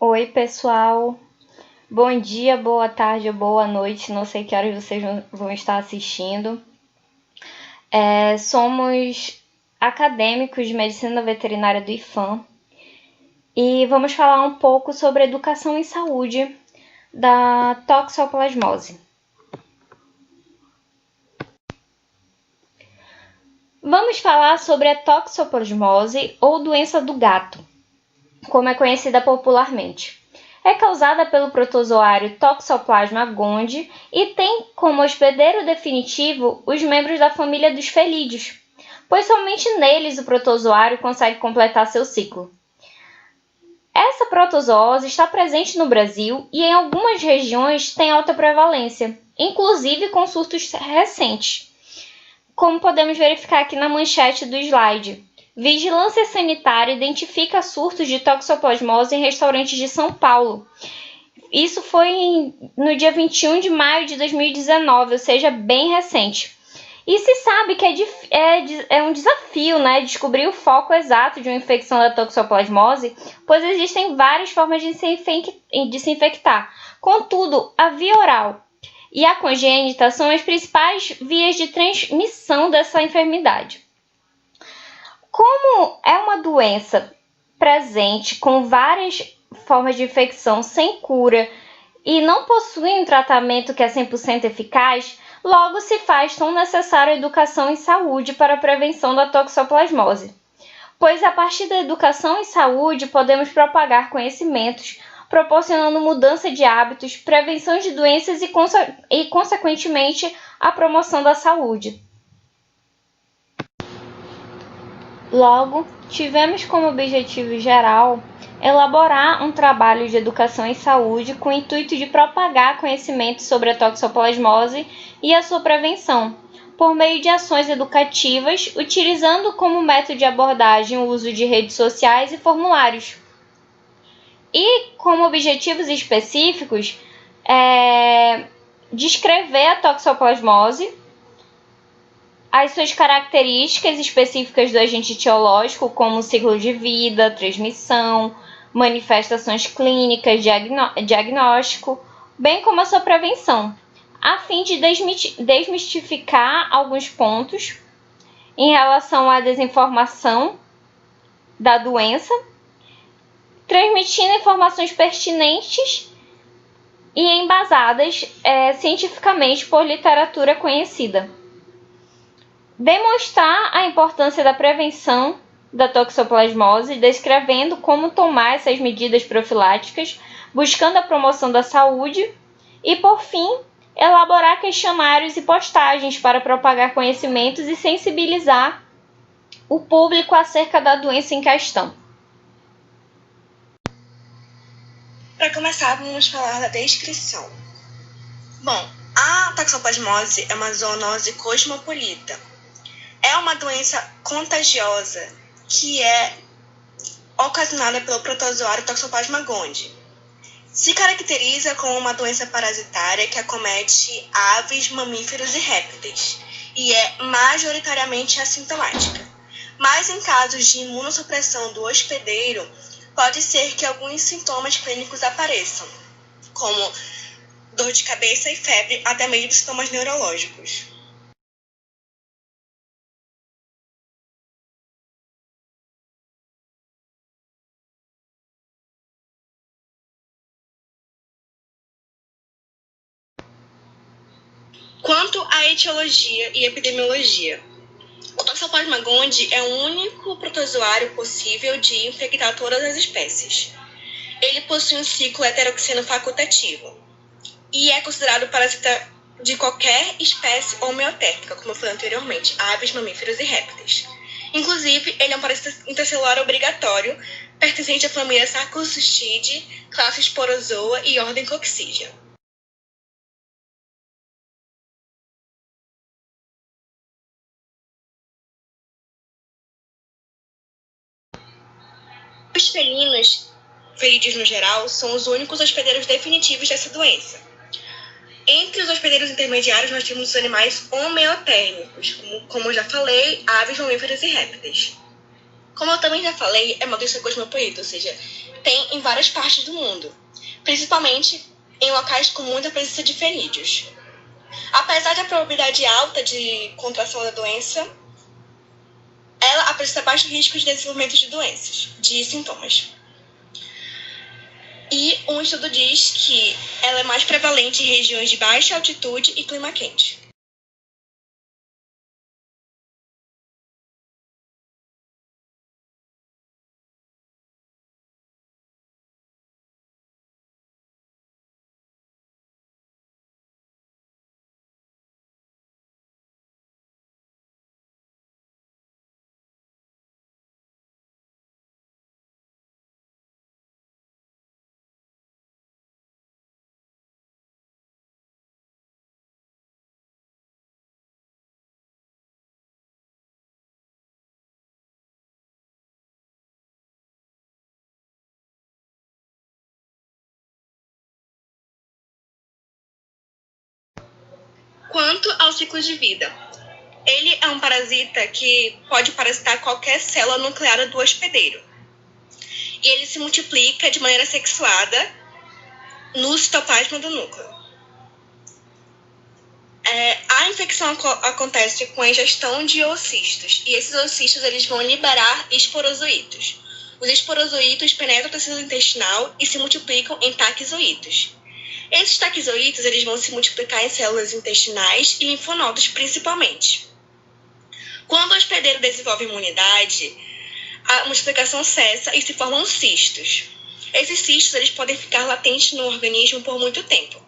Oi, pessoal. Bom dia, boa tarde ou boa noite. Não sei que horas vocês vão estar assistindo. Somos acadêmicos de Medicina Veterinária do IFAM e vamos falar um pouco sobre educação em saúde da toxoplasmose. Vamos falar sobre a toxoplasmose ou doença do gato, como é conhecida popularmente. É causada pelo protozoário Toxoplasma gondii e tem como hospedeiro definitivo os membros da família dos felídeos, pois somente neles o protozoário consegue completar seu ciclo. Essa protozoose está presente no Brasil e em algumas regiões tem alta prevalência, inclusive com surtos recentes, como podemos verificar aqui na manchete do slide. Vigilância Sanitária identifica surtos de toxoplasmose em restaurantes de São Paulo. Isso foi no dia 21 de maio de 2019, ou seja, bem recente. E se sabe que é um desafio, né, descobrir o foco exato de uma infecção da toxoplasmose, pois existem várias formas de se infectar. Contudo, a via oral e a congênita são as principais vias de transmissão dessa enfermidade. Como é uma doença presente com várias formas de infecção sem cura e não possui um tratamento que é 100% eficaz, logo se faz tão necessária a educação em saúde para a prevenção da toxoplasmose. Pois a partir da educação em saúde podemos propagar conhecimentos, proporcionando mudança de hábitos, prevenção de doenças e consequentemente, a promoção da saúde. Logo, tivemos como objetivo geral elaborar um trabalho de educação em saúde com o intuito de propagar conhecimento sobre a toxoplasmose e a sua prevenção, por meio de ações educativas, utilizando como método de abordagem o uso de redes sociais e formulários. E como objetivos específicos, descrever a toxoplasmose, as suas características específicas do agente etiológico, como ciclo de vida, transmissão, manifestações clínicas, diagnóstico, bem como a sua prevenção, a fim de desmistificar alguns pontos em relação à desinformação da doença, transmitindo informações pertinentes e embasadas cientificamente por literatura conhecida. Demonstrar a importância da prevenção da toxoplasmose, descrevendo como tomar essas medidas profiláticas, buscando a promoção da saúde e, por fim, elaborar questionários e postagens para propagar conhecimentos e sensibilizar o público acerca da doença em questão. Para começar, vamos falar da descrição. Bom, a toxoplasmose é uma zoonose cosmopolita. É uma doença contagiosa que é ocasionada pelo protozoário Toxoplasma gondii. Se caracteriza como uma doença parasitária que acomete aves, mamíferos e répteis e é majoritariamente assintomática. Mas em casos de imunossupressão do hospedeiro, pode ser que alguns sintomas clínicos apareçam, como dor de cabeça e febre, até mesmo sintomas neurológicos. Quanto à etiologia e epidemiologia, o Toxoplasma gondii é o único protozoário possível de infectar todas as espécies. Ele possui um ciclo heteroxeno facultativo e é considerado parasita de qualquer espécie homeotérmica, como eu falei anteriormente, aves, mamíferos e répteis. Inclusive, ele é um parasita intracelular obrigatório, pertencente à família Sarcosuchidae, classe Sporozoa e ordem Coccidia. Os felídeos no geral, são os únicos hospedeiros definitivos dessa doença. Entre os hospedeiros intermediários, nós temos os animais homeotérmicos, como eu já falei, aves, mamíferos e répteis. Como eu também já falei, é uma doença cosmopolita, ou seja, tem em várias partes do mundo, principalmente em locais com muita presença de felídeos. Apesar da probabilidade alta de contração da doença, ela apresenta baixo risco de desenvolvimento de sintomas. E um estudo diz que ela é mais prevalente em regiões de baixa altitude e clima quente. Quanto ao ciclo de vida, ele é um parasita que pode parasitar qualquer célula nuclear do hospedeiro. E ele se multiplica de maneira sexuada no citoplasma do núcleo. A infecção acontece com a ingestão de oocistos, e esses oocistos eles vão liberar esporozoítos. Os esporozoítos penetram o tecido intestinal e se multiplicam em taquizoítos. Esses taquizoítos eles vão se multiplicar em células intestinais e linfonodos principalmente. Quando o hospedeiro desenvolve imunidade, a multiplicação cessa e se formam cistos. Esses cistos eles podem ficar latentes no organismo por muito tempo.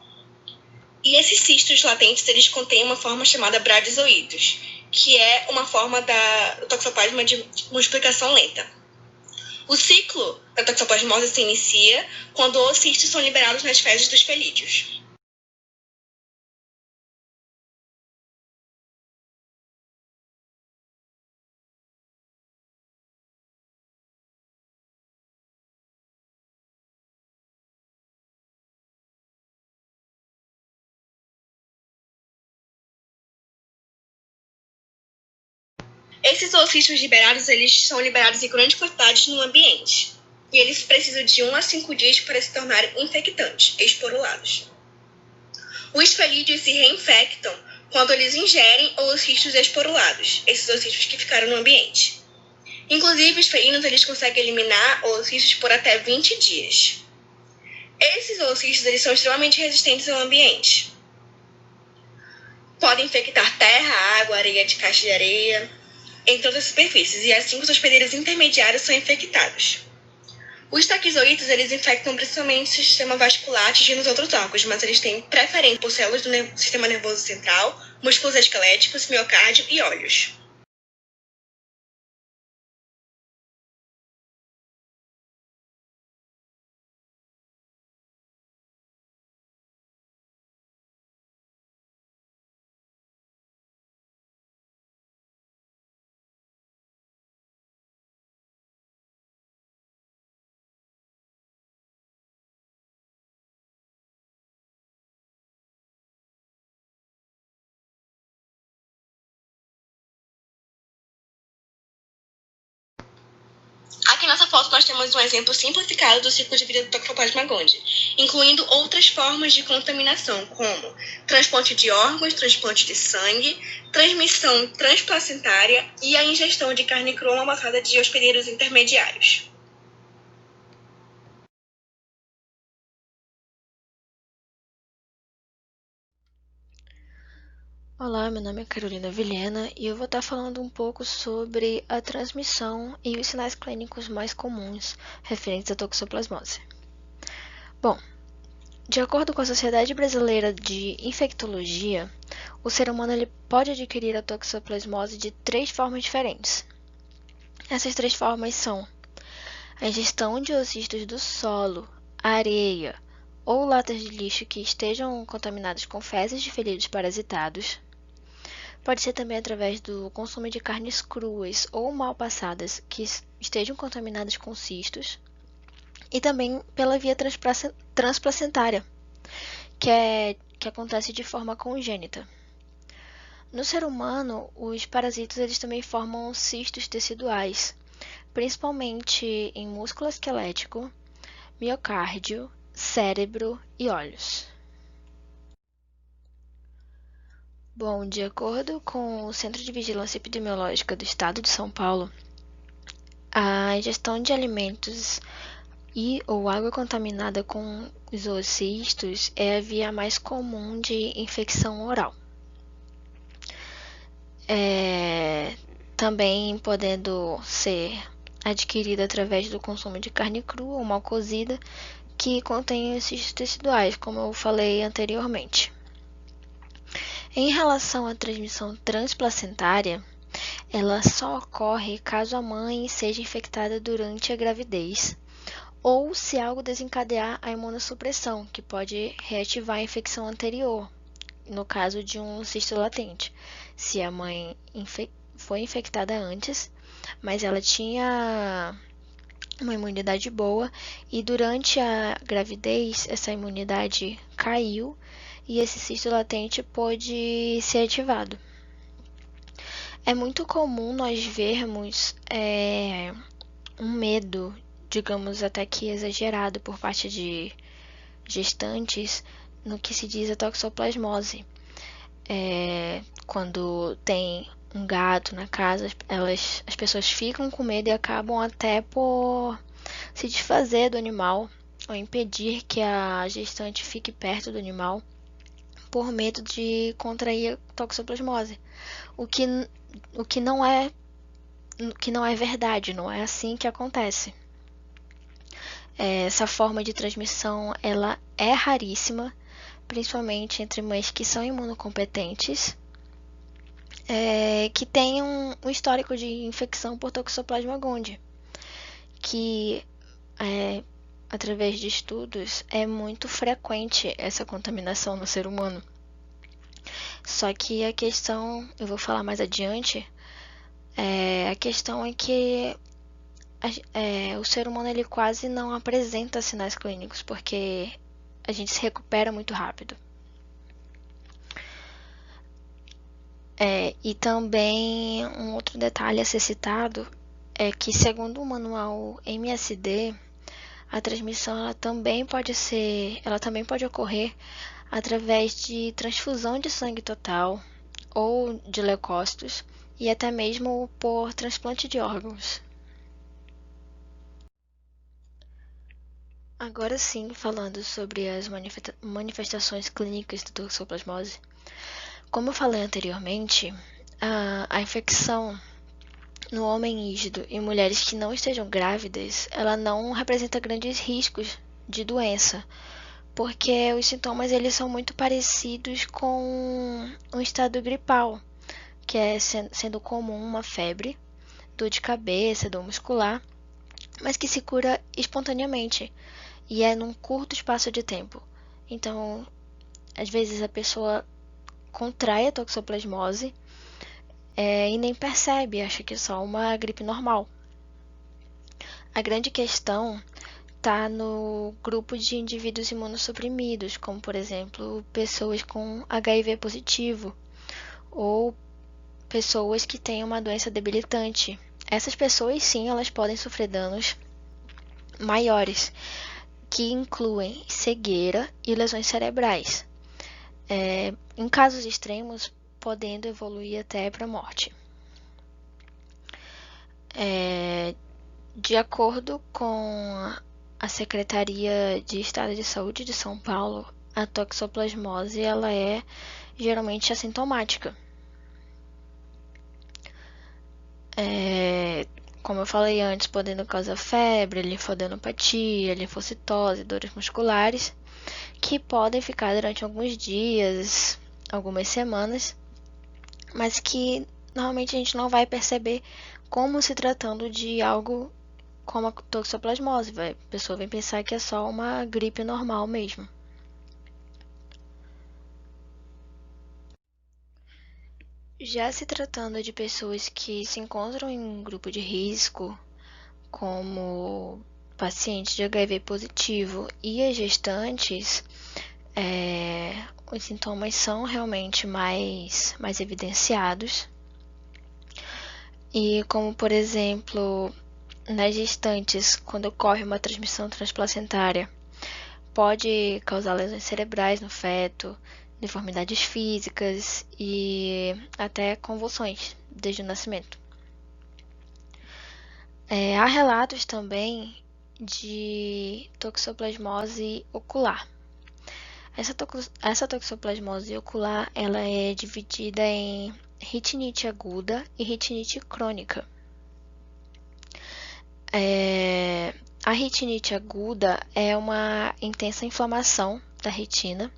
E esses cistos latentes eles contêm uma forma chamada bradizoídos, que é uma forma do toxoplasma de multiplicação lenta. O ciclo da toxoplasmose se inicia quando os cistos são liberados nas fezes dos felídeos. Esses oocistos liberados, eles são liberados em grandes quantidades no ambiente. E eles precisam de 1 a 5 dias para se tornarem infectantes, esporulados. Os felídeos se reinfectam quando eles ingerem oocistos esporulados, esses oocistos que ficaram no ambiente. Inclusive, os felinos eles conseguem eliminar oocistos por até 20 dias. Esses oocistos eles são extremamente resistentes ao ambiente. Podem infectar terra, água, areia de caixa de areia, entre outras superfícies, e assim os hospedeiros intermediários são infectados. Os taquizoítos eles infectam principalmente o sistema vascular, atingindo os outros órgãos, mas eles têm preferência por células do sistema nervoso central, músculos esqueléticos, miocárdio e olhos. Aqui nessa foto nós temos um exemplo simplificado do ciclo de vida do Toxoplasma gondii, incluindo outras formas de contaminação, como transplante de órgãos, transplante de sangue, transmissão transplacentária e a ingestão de carne crua amassada de hospedeiros intermediários. Olá, meu nome é Carolina Vilhena e eu vou estar falando um pouco sobre a transmissão e os sinais clínicos mais comuns referentes à toxoplasmose. Bom, de acordo com a Sociedade Brasileira de Infectologia, o ser humano ele pode adquirir a toxoplasmose de 3 formas diferentes. Essas 3 formas são a ingestão de oocistos do solo, areia ou latas de lixo que estejam contaminadas com fezes de felídeos parasitados. Pode ser também através do consumo de carnes cruas ou mal passadas que estejam contaminadas com cistos. E também pela via transplacentária, que acontece de forma congênita. No ser humano, os parasitas eles também formam cistos teciduais, principalmente em músculo esquelético, miocárdio, cérebro e olhos. Bom, de acordo com o Centro de Vigilância Epidemiológica do Estado de São Paulo, a ingestão de alimentos e ou água contaminada com os oocistos é a via mais comum de infecção oral. Também podendo ser adquirida através do consumo de carne crua ou mal cozida, que contém os cistos teciduais, como eu falei anteriormente. Em relação à transmissão transplacentária, ela só ocorre caso a mãe seja infectada durante a gravidez ou se algo desencadear a imunossupressão, que pode reativar a infecção anterior, no caso de um cisto latente. Se a mãe foi infectada antes, mas ela tinha uma imunidade boa e durante a gravidez essa imunidade caiu e esse cisto latente pôde ser ativado. É muito comum nós vermos um medo, digamos até que exagerado, por parte de gestantes no que se diz a toxoplasmose. Quando tem um gato na casa, as pessoas ficam com medo e acabam até por se desfazer do animal ou impedir que a gestante fique perto do animal por medo de contrair toxoplasmose, o que não é verdade, não é assim que acontece. Essa forma de transmissão ela é raríssima, principalmente entre mães que são imunocompetentes, que têm um histórico de infecção por Toxoplasma gondii, que através de estudos é muito frequente essa contaminação no ser humano. Só que a questão, eu vou falar mais adiante, a questão é que o ser humano ele quase não apresenta sinais clínicos, porque a gente se recupera muito rápido. E também um outro detalhe a ser citado é que, segundo o manual MSD, a transmissão ela também pode ocorrer através de transfusão de sangue total ou de leucócitos e até mesmo por transplante de órgãos. Agora sim, falando sobre as manifestações clínicas da toxoplasmose. Como eu falei anteriormente, a infecção no homem rígido e mulheres que não estejam grávidas, ela não representa grandes riscos de doença, porque os sintomas eles são muito parecidos com um estado gripal, que é sendo comum uma febre, dor de cabeça, dor muscular, mas que se cura espontaneamente e é num curto espaço de tempo. Então, às vezes a pessoa contrai a toxoplasmose e nem percebe, acha que é só uma gripe normal. A grande questão está no grupo de indivíduos imunossuprimidos, como por exemplo pessoas com HIV positivo ou pessoas que têm uma doença debilitante. Essas pessoas sim, elas podem sofrer danos maiores, que incluem cegueira e lesões cerebrais. Em casos extremos, podendo evoluir até para a morte. De acordo com a Secretaria de Estado de Saúde de São Paulo, a toxoplasmose ela é geralmente assintomática. Como eu falei antes, podendo causar febre, linfadenopatia, linfocitose, dores musculares, que podem ficar durante alguns dias, algumas semanas, mas que normalmente a gente não vai perceber como se tratando de algo como a toxoplasmose. A pessoa vai pensar que é só uma gripe normal mesmo. Já se tratando de pessoas que se encontram em um grupo de risco, como pacientes de HIV positivo e as gestantes, os sintomas são realmente mais evidenciados. E como, por exemplo, nas gestantes, quando ocorre uma transmissão transplacentária, pode causar lesões cerebrais no feto, deformidades físicas e até convulsões desde o nascimento. Há relatos também de toxoplasmose ocular. Essa toxoplasmose ocular ela é dividida em retinite aguda e retinite crônica. A retinite aguda é uma intensa inflamação da retina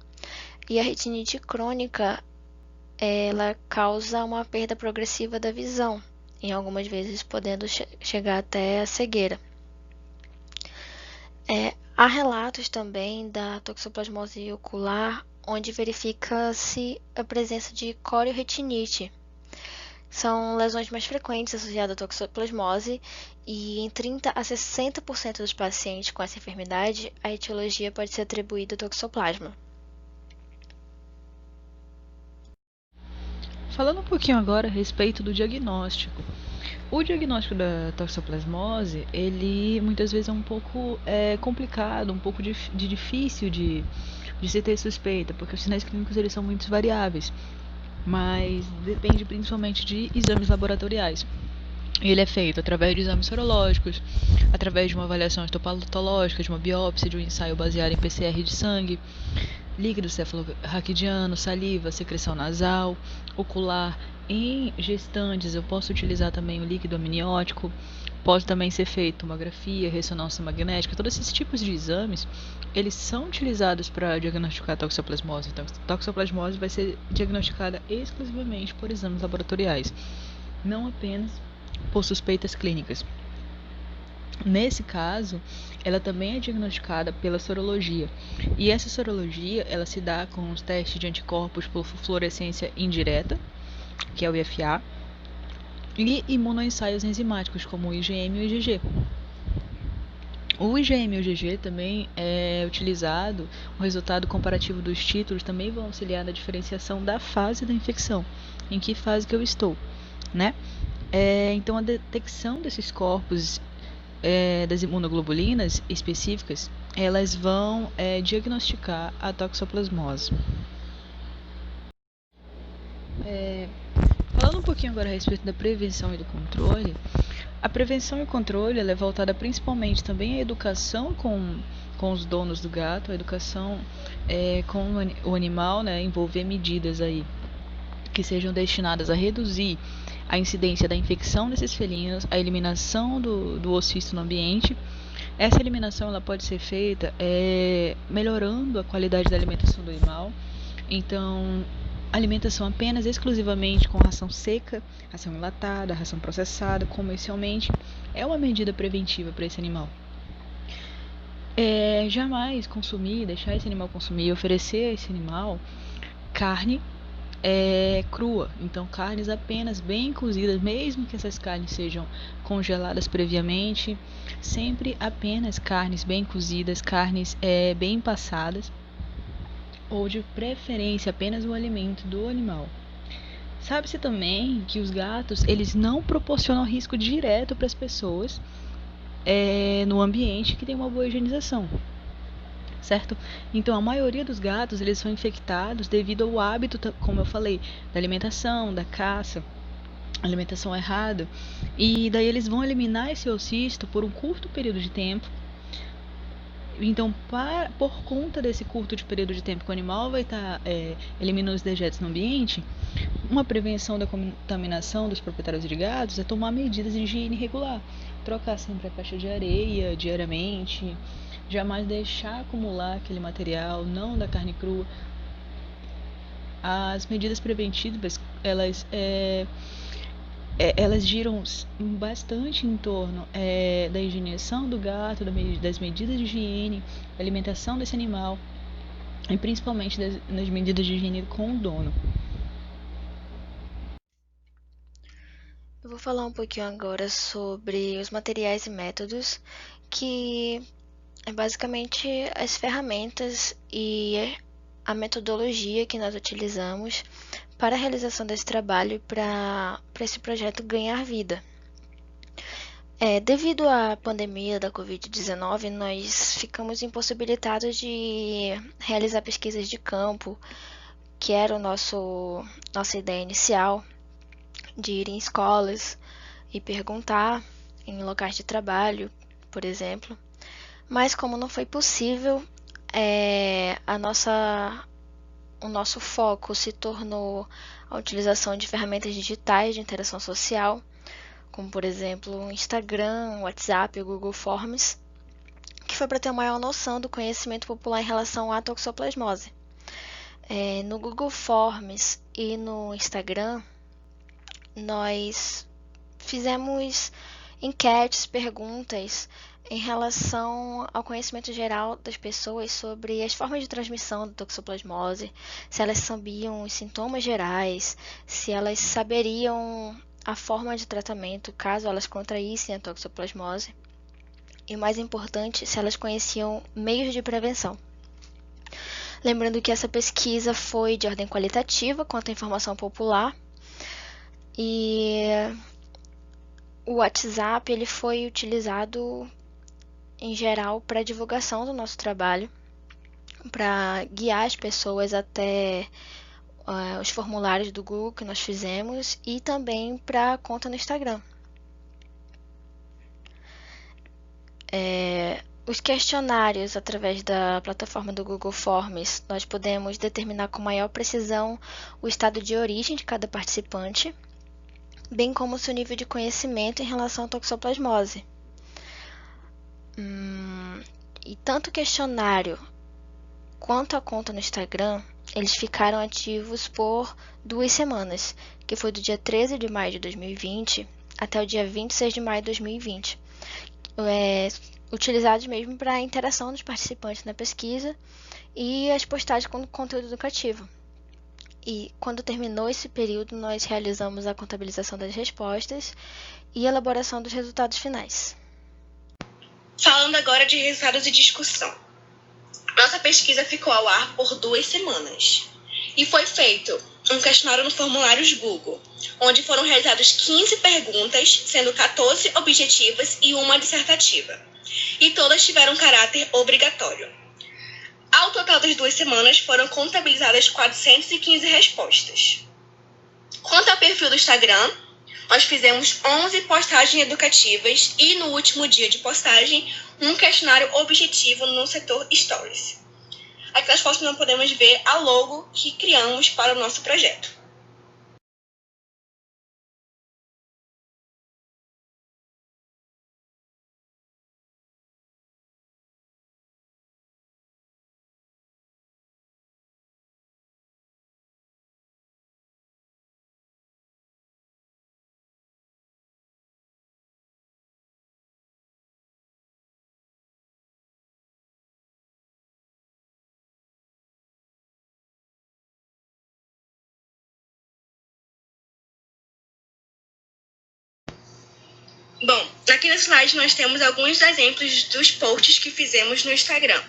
e a retinite crônica ela causa uma perda progressiva da visão, em algumas vezes podendo chegar até a cegueira. Há relatos também da toxoplasmose ocular, onde verifica-se a presença de corioretinite. São lesões mais frequentes associadas à toxoplasmose e em 30 a 60% dos pacientes com essa enfermidade, a etiologia pode ser atribuída ao toxoplasma. Falando um pouquinho agora a respeito do diagnóstico. O diagnóstico da toxoplasmose, ele muitas vezes é um pouco complicado, um pouco difícil de se ter suspeita, porque os sinais clínicos eles são muito variáveis, mas depende principalmente de exames laboratoriais. Ele é feito através de exames sorológicos, através de uma avaliação histopatológica, de uma biópsia, de um ensaio baseado em PCR de sangue, líquido cefalorraquidiano, saliva, secreção nasal, ocular. Em gestantes, eu posso utilizar também o líquido amniótico, pode também ser feita tomografia, ressonância magnética, todos esses tipos de exames, eles são utilizados para diagnosticar a toxoplasmose. Então, a toxoplasmose vai ser diagnosticada exclusivamente por exames laboratoriais, não apenas por suspeitas clínicas. Nesse caso, ela também é diagnosticada pela sorologia. E essa sorologia, ela se dá com os testes de anticorpos por fluorescência indireta, que é o IFA, e imunoensaios enzimáticos, como o IgM e o IgG. O IgM e o IgG também é utilizado, o resultado comparativo dos títulos também vão auxiliar na diferenciação da fase da infecção, em que fase que eu estou, né? Então, a detecção desses corpos das imunoglobulinas específicas, elas vão diagnosticar a toxoplasmose. Falando um pouquinho agora a respeito da prevenção e do controle, a prevenção e o controle ela é voltada principalmente também à educação com os donos do gato, a educação com o animal, né, envolver medidas aí que sejam destinadas a reduzir a incidência da infecção desses felinos, a eliminação do oocisto no ambiente. Essa eliminação ela pode ser feita melhorando a qualidade da alimentação do animal. Então, alimentação apenas exclusivamente com ração seca, ração enlatada, ração processada, comercialmente, é uma medida preventiva para esse animal. Jamais consumir, deixar esse animal consumir e oferecer a esse animal carne crua, então carnes apenas bem cozidas, mesmo que essas carnes sejam congeladas previamente, sempre apenas carnes bem cozidas, carnes bem passadas, ou de preferência apenas o alimento do animal. Sabe-se também que os gatos eles não proporcionam risco direto para as pessoas no ambiente que tem uma boa higienização. Certo? Então, a maioria dos gatos, eles são infectados devido ao hábito, como eu falei, da alimentação, da caça, alimentação errada, e daí eles vão eliminar esse oocisto por um curto período de tempo. Então, por conta desse curto período de tempo que o animal vai estar eliminando os dejetos no ambiente, uma prevenção da contaminação dos proprietários de gatos é tomar medidas de higiene regular, trocar sempre a caixa de areia diariamente, jamais deixar acumular aquele material, não da carne crua. As medidas preventivas, elas giram bastante em torno da higienização do gato, das medidas de higiene, da alimentação desse animal e principalmente das medidas de higiene com o dono. Eu vou falar um pouquinho agora sobre os materiais e métodos, que é basicamente as ferramentas e a metodologia que nós utilizamos para a realização desse trabalho, para esse projeto ganhar vida. Devido à pandemia da Covid-19, nós ficamos impossibilitados de realizar pesquisas de campo, que era nossa ideia inicial, de ir em escolas e perguntar em locais de trabalho, por exemplo. Mas como não foi possível, o nosso foco se tornou a utilização de ferramentas digitais de interação social, como por exemplo o Instagram, o WhatsApp e o Google Forms, que foi para ter uma maior noção do conhecimento popular em relação à toxoplasmose. No Google Forms e no Instagram, nós fizemos enquetes, perguntas em relação ao conhecimento geral das pessoas sobre as formas de transmissão da toxoplasmose, se elas sabiam os sintomas gerais, se elas saberiam a forma de tratamento caso elas contraíssem a toxoplasmose e, o mais importante, se elas conheciam meios de prevenção. Lembrando que essa pesquisa foi de ordem qualitativa quanto à informação popular e o WhatsApp ele foi utilizado em geral para divulgação do nosso trabalho, para guiar as pessoas até os formulários do Google que nós fizemos e também para a conta no Instagram. Os questionários através da plataforma do Google Forms, nós podemos determinar com maior precisão o estado de origem de cada participante, bem como o seu nível de conhecimento em relação à toxoplasmose. E tanto o questionário quanto a conta no Instagram, eles ficaram ativos por 2 semanas, que foi do dia 13 de maio de 2020 até o dia 26 de maio de 2020. Utilizados mesmo para a interação dos participantes na pesquisa e as postagens com conteúdo educativo. E quando terminou esse período, nós realizamos a contabilização das respostas e elaboração dos resultados finais. Falando agora de resultados e discussão. Nossa pesquisa ficou ao ar por 2 semanas. E foi feito um questionário no formulários Google, onde foram realizadas 15 perguntas, sendo 14 objetivas e uma dissertativa. E todas tiveram caráter obrigatório. Ao total das 2 semanas, foram contabilizadas 415 respostas. Quanto ao perfil do Instagram, nós fizemos 11 postagens educativas e, no último dia de postagem, um questionário objetivo no setor Stories. Aqui nas fotos nós podemos ver a logo que criamos para o nosso projeto. Bom, aqui no slide nós temos alguns exemplos dos posts que fizemos no Instagram.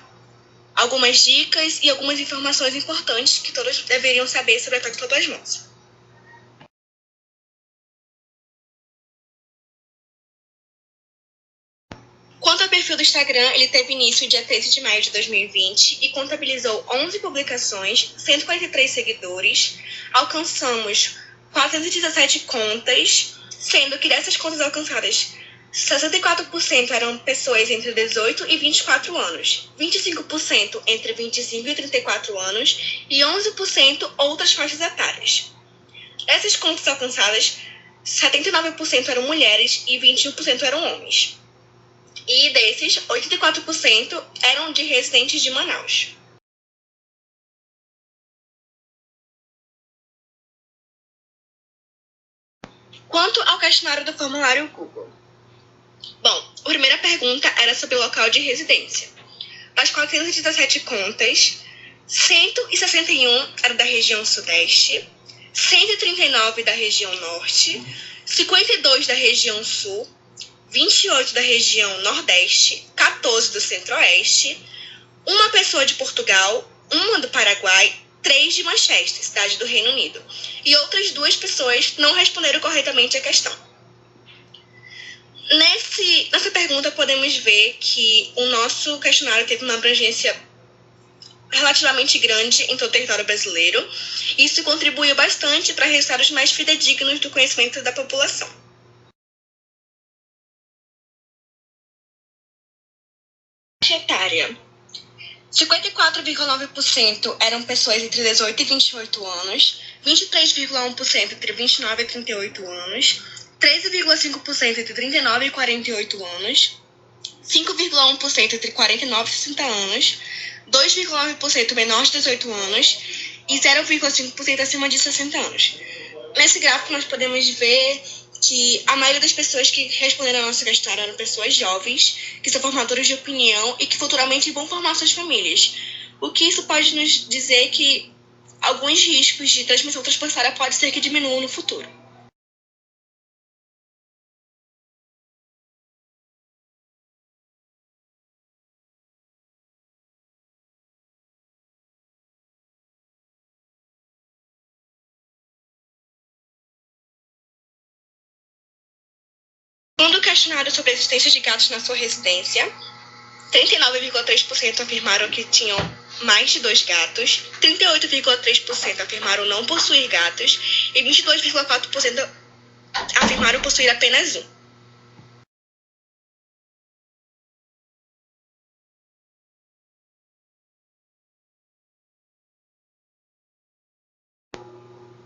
Algumas dicas e algumas informações importantes que todos deveriam saber sobre a toxoplasmose. Quanto ao perfil do Instagram, ele teve início dia 13 de maio de 2020 e contabilizou 11 publicações, 143 seguidores, alcançamos 417 contas, sendo que dessas contas alcançadas, 64% eram pessoas entre 18 e 24 anos, 25% entre 25 e 34 anos e 11% outras faixas etárias. Dessas contas alcançadas, 79% eram mulheres e 21% eram homens. E desses, 84% eram de residentes de Manaus. Quanto ao questionário do formulário Google. Bom, a primeira pergunta era sobre o local de residência. Das 417 contas, 161 eram da região sudeste, 139 da região norte, 52 da região sul, 28 da região nordeste, 14 do centro-oeste, uma pessoa de Portugal, uma do Paraguai, 3 de Manchester, cidade do Reino Unido, e outras 2 pessoas não responderam corretamente a questão. Nessa pergunta, podemos ver que o nosso questionário teve uma abrangência relativamente grande em todo o território brasileiro. Isso contribuiu bastante para resultados mais fidedignos do conhecimento da população. Faixa etária. 54,9% eram pessoas entre 18 e 28 anos, 23,1% entre 29 e 38 anos, 13,5% entre 39 e 48 anos, 5,1% entre 49 e 60 anos, 2,9% menor de 18 anos e 0,5% acima de 60 anos. Nesse gráfico, nós podemos ver que a maioria das pessoas que responderam a nossa questionário eram pessoas jovens, que são formadores de opinião e que futuramente vão formar suas famílias. O que isso pode nos dizer que alguns riscos de transmissão transplantária pode ser que diminuam no futuro. Segundo o questionário sobre a existência de gatos na sua residência, 39,3% afirmaram que tinham mais de 2 gatos, 38,3% afirmaram não possuir gatos e 22,4% afirmaram possuir apenas um.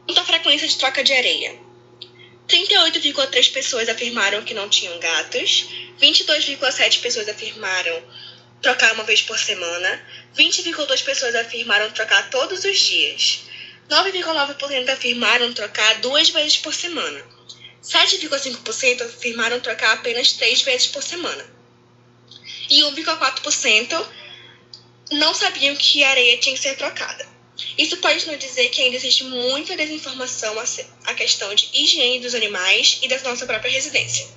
Quanto à frequência de troca de areia, 38,3 pessoas afirmaram que não tinham gatos, 22,7 pessoas afirmaram trocar uma vez por semana, 20,2 pessoas afirmaram trocar todos os dias, 9,9% afirmaram trocar 2 vezes por semana, 7,5% afirmaram trocar apenas 3 vezes por semana, e 1,4% não sabiam que a areia tinha que ser trocada. Isso pode nos dizer que ainda existe muita desinformação a questão de higiene dos animais e da nossa própria residência.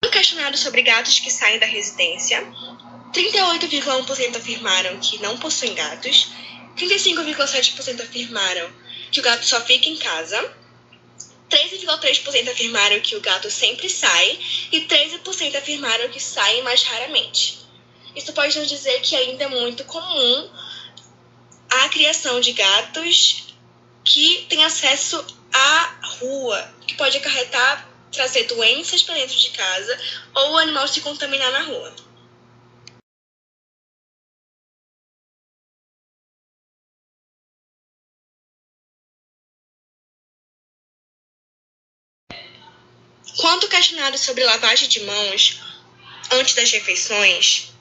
No questionário sobre gatos que saem da residência, 38,1% afirmaram que não possuem gatos, 35,7% afirmaram que o gato só fica em casa, 13,3% afirmaram que o gato sempre sai e 13% afirmaram que saem mais raramente. Isso pode nos dizer que ainda é muito comum a criação de gatos que têm acesso à rua, que pode acarretar, trazer doenças para dentro de casa ou o animal se contaminar na rua. Quanto ao questionário sobre lavagem de mãos antes das refeições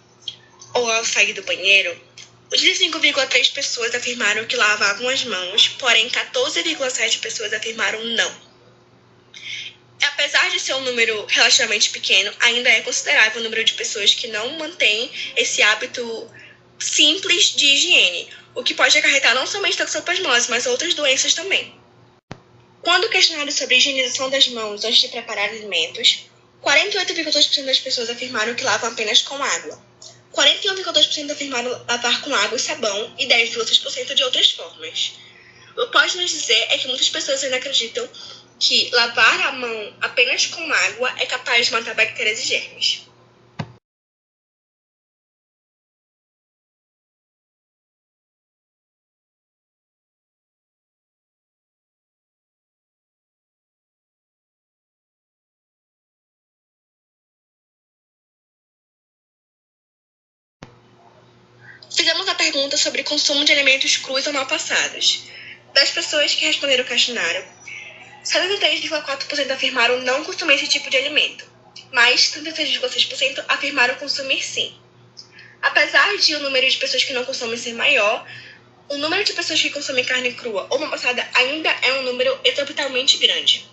ou ao sair do banheiro, 5,3 pessoas afirmaram que lavavam as mãos, porém 14,7 pessoas afirmaram não. Apesar de ser um número relativamente pequeno, ainda é considerável o número de pessoas que não mantêm esse hábito simples de higiene, o que pode acarretar não somente toxoplasmose, mas outras doenças também. Quando questionado sobre a higienização das mãos antes de preparar alimentos, 48,2% das pessoas afirmaram que lavam apenas com água, 41,2% afirmaram lavar com água e sabão e 10,6% de outras formas. O que pode nos dizer é que muitas pessoas ainda acreditam que lavar a mão apenas com água é capaz de matar bactérias e germes. Fizemos a pergunta sobre consumo de alimentos crus ou mal passados. Das pessoas que responderam o questionário, 73,4% afirmaram não consumir esse tipo de alimento, mas 36,6% afirmaram consumir sim. Apesar de o número de pessoas que não consomem ser maior, o número de pessoas que consomem carne crua ou mal passada ainda é um número exorbitantemente grande.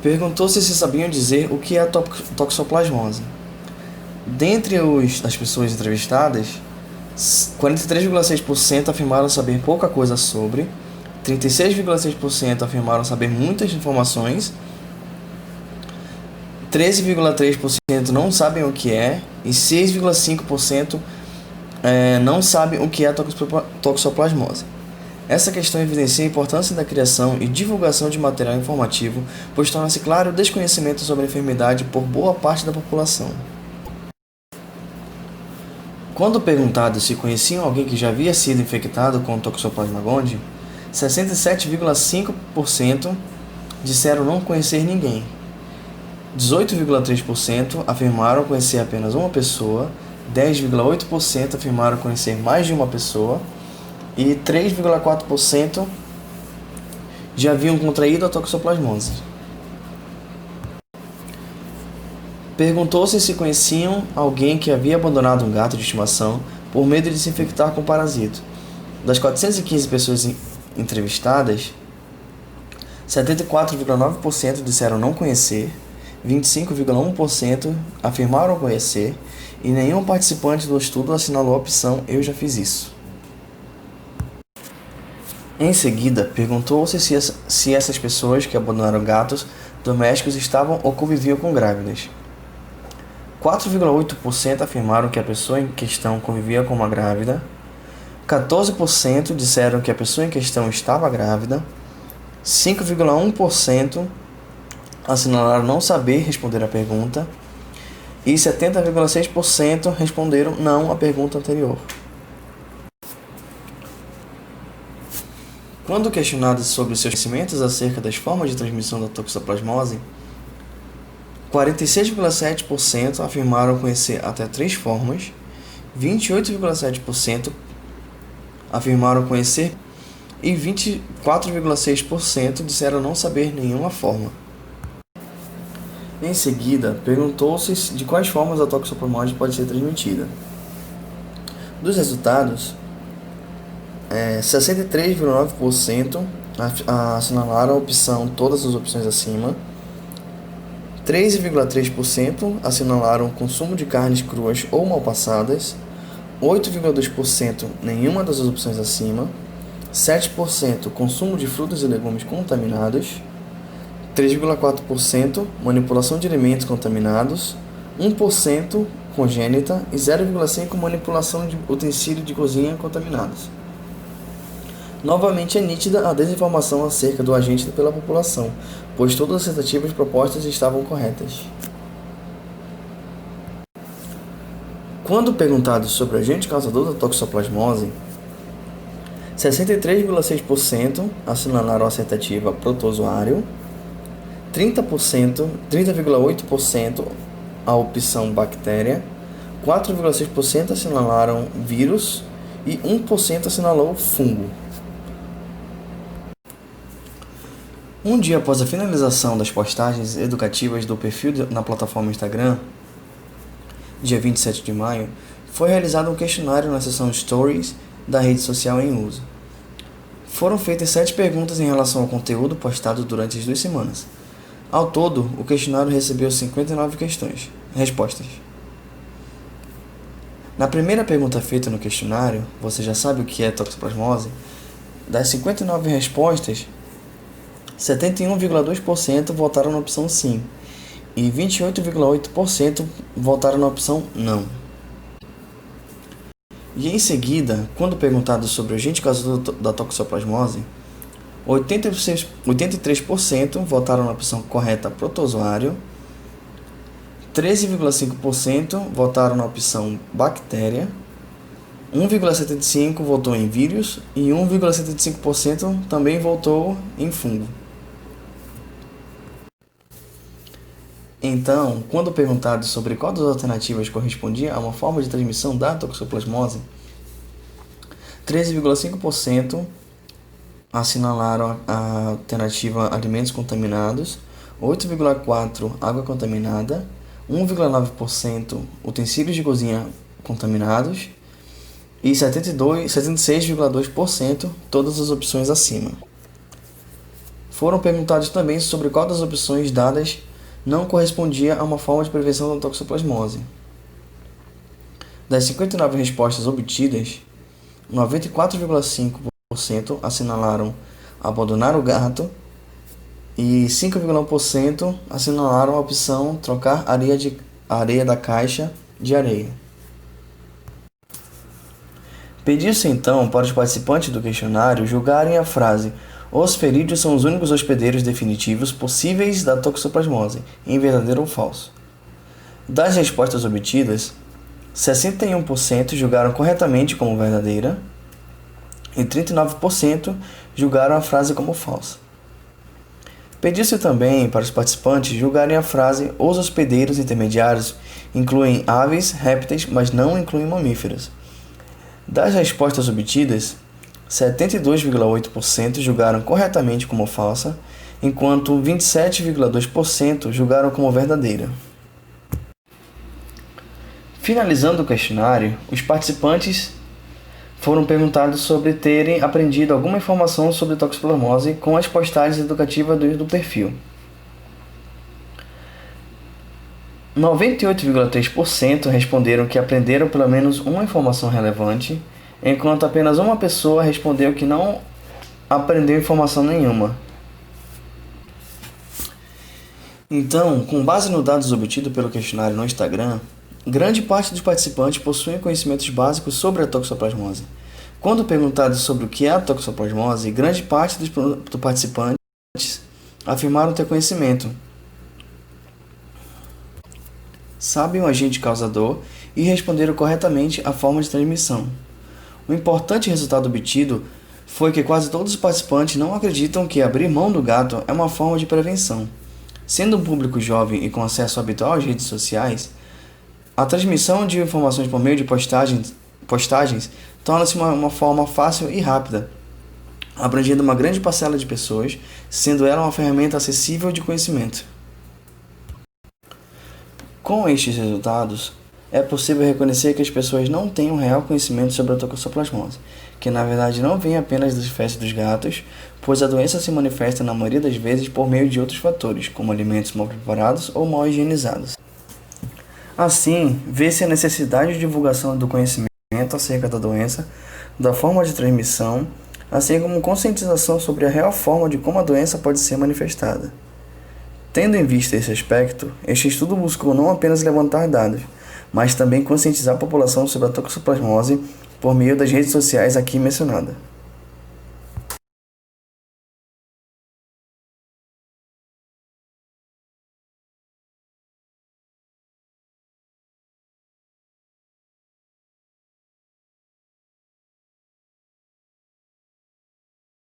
Perguntou-se se sabiam dizer o que é a toxoplasmose. Dentre as pessoas entrevistadas, 43,6% afirmaram saber pouca coisa sobre, 36,6% afirmaram saber muitas informações, 13,3% não sabem o que é e 6,5% não sabem o que é a toxoplasmose. Essa questão evidencia a importância da criação e divulgação de material informativo, pois torna-se claro o desconhecimento sobre a enfermidade por boa parte da população. Quando perguntado se conheciam alguém que já havia sido infectado com Toxoplasma gondii, 67,5% disseram não conhecer ninguém. 18,3% afirmaram conhecer apenas uma pessoa, 10,8% afirmaram conhecer mais de uma pessoa e 3,4% já haviam contraído a toxoplasmose. Perguntou-se se conheciam alguém que havia abandonado um gato de estimação por medo de se infectar com o parasito. Das 415 pessoas entrevistadas, 74,9% disseram não conhecer, 25,1% afirmaram conhecer e nenhum participante do estudo assinalou a opção "eu já fiz isso". Em seguida, perguntou-se se essas pessoas que abandonaram gatos domésticos estavam ou conviviam com grávidas. 4,8% afirmaram que a pessoa em questão convivia com uma grávida, 14% disseram que a pessoa em questão estava grávida, 5,1% assinalaram não saber responder a pergunta e 70,6% responderam não à pergunta anterior. Quando questionados sobre seus conhecimentos acerca das formas de transmissão da toxoplasmose, 46,7% afirmaram conhecer até 3 formas, 28,7% afirmaram conhecer e 24,6% disseram não saber nenhuma forma. Em seguida, perguntou-se de quais formas a toxoplasmose pode ser transmitida. Dos resultados, 63,9% assinalaram a opção todas as opções acima, 13,3% assinalaram o consumo de carnes cruas ou mal passadas, 8,2% nenhuma das opções acima, 7% consumo de frutas e legumes contaminados, 3,4% manipulação de alimentos contaminados, 1% congênita e 0,5% manipulação de utensílios de cozinha contaminados. Novamente é nítida a desinformação acerca do agente pela população, pois todas as tentativas propostas estavam corretas. Quando perguntado sobre o agente causador da toxoplasmose, 63,6% assinalaram a assertiva protozoário, 30,8% a opção bactéria, 4,6% assinalaram vírus e 1% assinalou fungo. Um dia após a finalização das postagens educativas do perfil na plataforma Instagram, dia 27 de maio, foi realizado um questionário na seção Stories da rede social em uso. Foram feitas 7 perguntas em relação ao conteúdo postado durante as 2 semanas. Ao todo, o questionário recebeu 59 respostas. Na primeira pergunta feita no questionário, você já sabe o que é toxoplasmose? Das 59 respostas, 71,2% votaram na opção sim e 28,8% votaram na opção não. E em seguida, quando perguntado sobre o agente causador da toxoplasmose, 83% votaram na opção correta protozoário, 13,5% votaram na opção bactéria, 1,75% votou em vírus e 1,75% também votou em fungo. Então, quando perguntado sobre qual das alternativas correspondia a uma forma de transmissão da toxoplasmose, 13,5% assinalaram a alternativa alimentos contaminados, 8,4% água contaminada, 1,9% utensílios de cozinha contaminados e 76,2% todas as opções acima. Foram perguntados também sobre qual das opções dadas não correspondia a uma forma de prevenção da toxoplasmose. Das 59 respostas obtidas, 94,5% assinalaram abandonar o gato e 5,1% assinalaram a opção trocar areia da caixa de areia. Pediu-se então para os participantes do questionário julgarem a frase "Os feridos são os únicos hospedeiros definitivos possíveis da toxoplasmose", em verdadeiro ou falso. Das respostas obtidas, 61% julgaram corretamente como verdadeira e 39% julgaram a frase como falsa. Pediu-se também para os participantes julgarem a frase "Os hospedeiros intermediários incluem aves, répteis, mas não incluem mamíferos". Das respostas obtidas, 72,8% julgaram corretamente como falsa, enquanto 27,2% julgaram como verdadeira. Finalizando o questionário, os participantes foram perguntados sobre terem aprendido alguma informação sobre toxoplasmose com as postagens educativas do perfil. 98,3% responderam que aprenderam pelo menos uma informação relevante, enquanto apenas uma pessoa respondeu que não aprendeu informação nenhuma. Então, com base nos dados obtidos pelo questionário no Instagram, grande parte dos participantes possuem conhecimentos básicos sobre a toxoplasmose. Quando perguntados sobre o que é a toxoplasmose, grande parte dos participantes afirmaram ter conhecimento. Sabem o agente causador e responderam corretamente a forma de transmissão. O importante resultado obtido foi que quase todos os participantes não acreditam que abrir mão do gato é uma forma de prevenção. Sendo um público jovem e com acesso habitual às redes sociais, a transmissão de informações por meio de postagens torna-se uma forma fácil e rápida, abrangendo uma grande parcela de pessoas, sendo ela uma ferramenta acessível de conhecimento. Com estes resultados, é possível reconhecer que as pessoas não têm um real conhecimento sobre a toxoplasmose, que na verdade não vem apenas das fezes dos gatos, pois a doença se manifesta na maioria das vezes por meio de outros fatores, como alimentos mal preparados ou mal higienizados. Assim, vê-se a necessidade de divulgação do conhecimento acerca da doença, da forma de transmissão, assim como conscientização sobre a real forma de como a doença pode ser manifestada. Tendo em vista esse aspecto, este estudo buscou não apenas levantar dados, mas também conscientizar a população sobre a toxoplasmose por meio das redes sociais aqui mencionadas.